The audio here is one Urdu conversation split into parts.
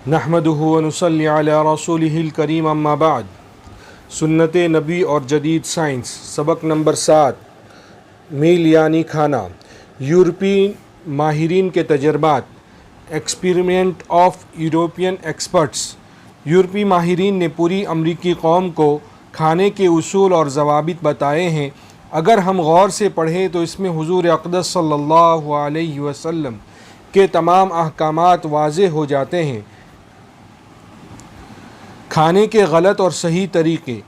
نحمدہ ونصلی علی رسولہ الکریم اما بعد۔ سنت نبی اور جدید سائنس، سبق نمبر 7، میل یعنی کھانا۔ یورپی ماہرین کے تجربات، ایکسپیریمنٹ آف یورپین ایکسپرٹس۔ یورپی ماہرین نے پوری امریکی قوم کو کھانے کے اصول اور ضوابط بتائے ہیں۔ اگر ہم غور سے پڑھیں تو اس میں حضور اقدس صلی اللہ علیہ وسلم کے تمام احکامات واضح ہو جاتے ہیں۔ کھانے کے غلط اور صحیح طریقے۔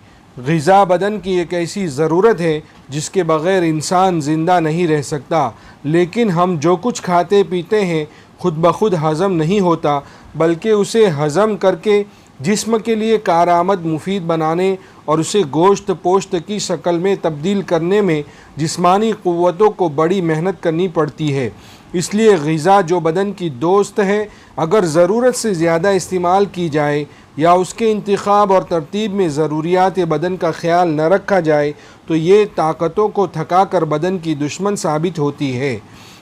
غذا بدن کی ایک ایسی ضرورت ہے جس کے بغیر انسان زندہ نہیں رہ سکتا، لیکن ہم جو کچھ کھاتے پیتے ہیں خود بخود ہضم نہیں ہوتا، بلکہ اسے ہضم کر کے جسم کے لیے کارآمد مفید بنانے اور اسے گوشت پوشت کی شکل میں تبدیل کرنے میں جسمانی قوتوں کو بڑی محنت کرنی پڑتی ہے۔ اس لیے غذا جو بدن کی دوست ہے، اگر ضرورت سے زیادہ استعمال کی جائے یا اس کے انتخاب اور ترتیب میں ضروریات بدن کا خیال نہ رکھا جائے تو یہ طاقتوں کو تھکا کر بدن کی دشمن ثابت ہوتی ہے۔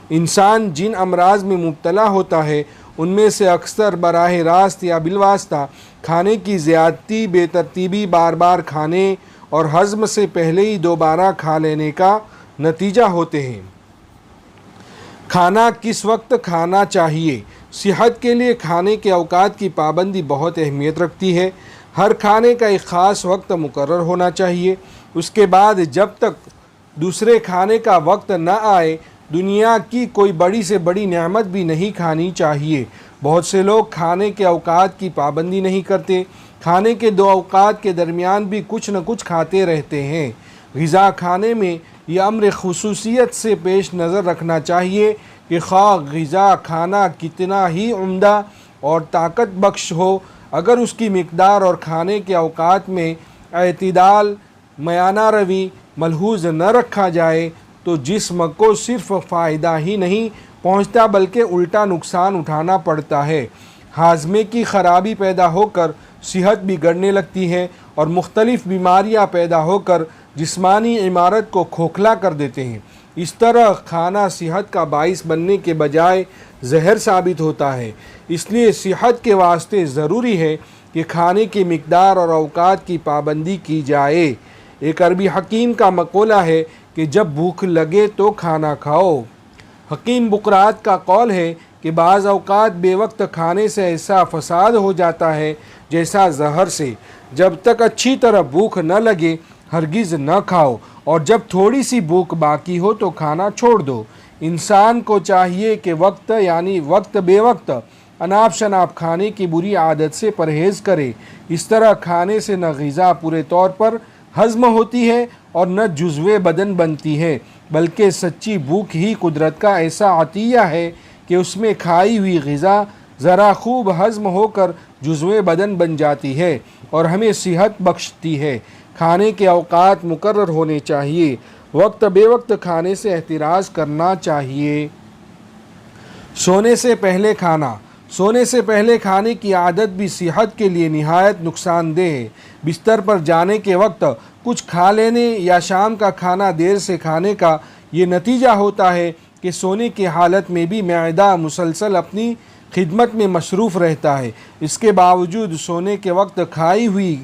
انسان جن امراض میں مبتلا ہوتا ہے ان میں سے اکثر براہ راست یا بالواسطہ کھانے کی زیادتی، بے ترتیبی، بار بار کھانے اور ہضم سے پہلے ہی دوبارہ کھا لینے کا نتیجہ ہوتے ہیں۔ کھانا کس وقت کھانا چاہیے؟ صحت کے لیے کھانے کے اوقات کی پابندی بہت اہمیت رکھتی ہے۔ ہر کھانے کا ایک خاص وقت مقرر ہونا چاہیے۔ اس کے بعد جب تک دوسرے کھانے کا وقت نہ آئے دنیا کی کوئی بڑی سے بڑی نعمت بھی نہیں کھانی چاہیے۔ بہت سے لوگ کھانے کے اوقات کی پابندی نہیں کرتے، کھانے کے دو اوقات کے درمیان بھی کچھ نہ کچھ کھاتے رہتے ہیں۔ غذا کھانے میں یہ امر خصوصیت سے پیش نظر رکھنا چاہیے کہ خواہ غذا کھانا کتنا ہی عمدہ اور طاقت بخش ہو، اگر اس کی مقدار اور کھانے کے اوقات میں اعتدال، میانہ روی ملحوظ نہ رکھا جائے تو جسم کو صرف فائدہ ہی نہیں پہنچتا بلکہ الٹا نقصان اٹھانا پڑتا ہے۔ ہاضمے کی خرابی پیدا ہو کر صحت بگڑنے لگتی ہے اور مختلف بیماریاں پیدا ہو کر جسمانی عمارت کو کھوکھلا کر دیتے ہیں۔ اس طرح کھانا صحت کا باعث بننے کے بجائے زہر ثابت ہوتا ہے۔ اس لیے صحت کے واسطے ضروری ہے کہ کھانے کی مقدار اور اوقات کی پابندی کی جائے۔ ایک عربی حکیم کا مقولہ ہے کہ جب بھوک لگے تو کھانا کھاؤ۔ حکیم بقراط کا قول ہے کہ بعض اوقات بے وقت کھانے سے ایسا فساد ہو جاتا ہے جیسا زہر سے۔ جب تک اچھی طرح بھوک نہ لگے ہرگز نہ کھاؤ، اور جب تھوڑی سی بھوک باقی ہو تو کھانا چھوڑ دو۔ انسان کو چاہیے کہ وقت یعنی وقت بے وقت اناپ شناپ کھانے کی بری عادت سے پرہیز کرے۔ اس طرح کھانے سے نہ غذا پورے طور پر ہضم ہوتی ہے اور نہ جزوِ بدن بنتی ہے، بلکہ سچی بھوک ہی قدرت کا ایسا عطیہ ہے کہ اس میں کھائی ہوئی غذا ذرا خوب ہضم ہو کر جزوِ بدن بن جاتی ہے اور ہمیں صحت بخشتی ہے۔ کھانے کے اوقات مقرر ہونے چاہیے۔ وقت بے وقت کھانے سے احتراز کرنا چاہیے۔ سونے سے پہلے کھانا۔ سونے سے پہلے کھانے کی عادت بھی صحت کے لیے نہایت نقصان دہ ہے۔ بستر پر جانے کے وقت کچھ کھا لینے یا شام کا کھانا دیر سے کھانے کا یہ نتیجہ ہوتا ہے کہ سونے کی حالت میں بھی معدہ مسلسل اپنی خدمت میں مصروف رہتا ہے۔ اس کے باوجود سونے کے وقت کھائی ہوئی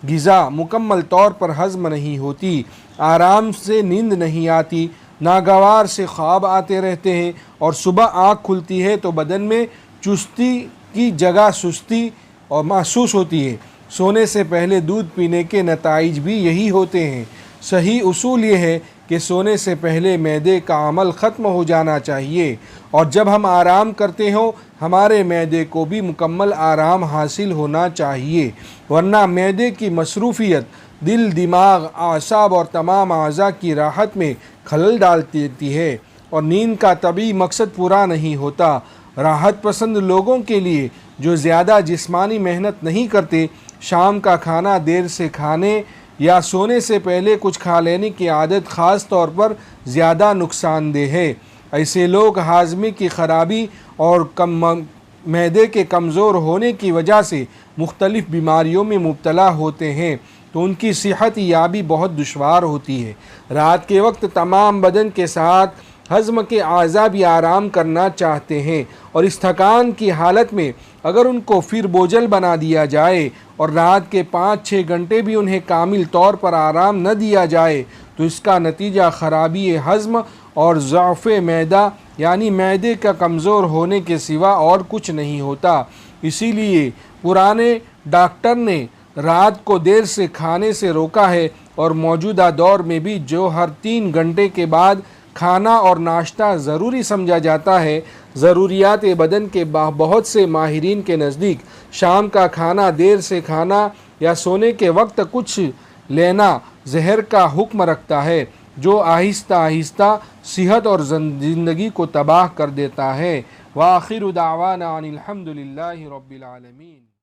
غذا مکمل طور پر ہضم نہیں ہوتی، آرام سے نیند نہیں آتی، ناگوار سے خواب آتے رہتے ہیں اور صبح آنکھ کھلتی ہے تو بدن میں چستی کی جگہ سستی اور محسوس ہوتی ہے۔ سونے سے پہلے دودھ پینے کے نتائج بھی یہی ہوتے ہیں۔ صحیح اصول یہ ہے کہ سونے سے پہلے معدے کا عمل ختم ہو جانا چاہیے، اور جب ہم آرام کرتے ہوں ہمارے معدے کو بھی مکمل آرام حاصل ہونا چاہیے، ورنہ معدے کی مصروفیت دل، دماغ، اعصاب اور تمام اعضاء کی راحت میں خلل ڈال دیتی ہے اور نیند کا طبیعی مقصد پورا نہیں ہوتا۔ راحت پسند لوگوں کے لیے جو زیادہ جسمانی محنت نہیں کرتے، شام کا کھانا دیر سے کھانے یا سونے سے پہلے کچھ کھا لینے کی عادت خاص طور پر زیادہ نقصان دہ ہے۔ ایسے لوگ ہاضمے کی خرابی اور معدے کے کمزور ہونے کی وجہ سے مختلف بیماریوں میں مبتلا ہوتے ہیں تو ان کی صحت یابی بہت دشوار ہوتی ہے۔ رات کے وقت تمام بدن کے ساتھ ہضم کے اعضاء بھی آرام کرنا چاہتے ہیں، اور اس تھکان کی حالت میں اگر ان کو پھر بوجھل بنا دیا جائے اور رات کے 5-6 گھنٹے بھی انہیں کامل طور پر آرام نہ دیا جائے تو اس کا نتیجہ خرابی ہضم اور ضعف معدہ یعنی معدے کا کمزور ہونے کے سوا اور کچھ نہیں ہوتا۔ اسی لیے پرانے ڈاکٹر نے رات کو دیر سے کھانے سے روکا ہے، اور موجودہ دور میں بھی جو ہر 3 گھنٹے کے بعد کھانا اور ناشتہ ضروری سمجھا جاتا ہے، ضروریات بدن کے بہت سے ماہرین کے نزدیک شام کا کھانا دیر سے کھانا یا سونے کے وقت کچھ لینا زہر کا حکم رکھتا ہے، جو آہستہ آہستہ صحت اور زندگی کو تباہ کر دیتا ہے۔ وآخر دعوانا ان الحمد للہ رب العالمین۔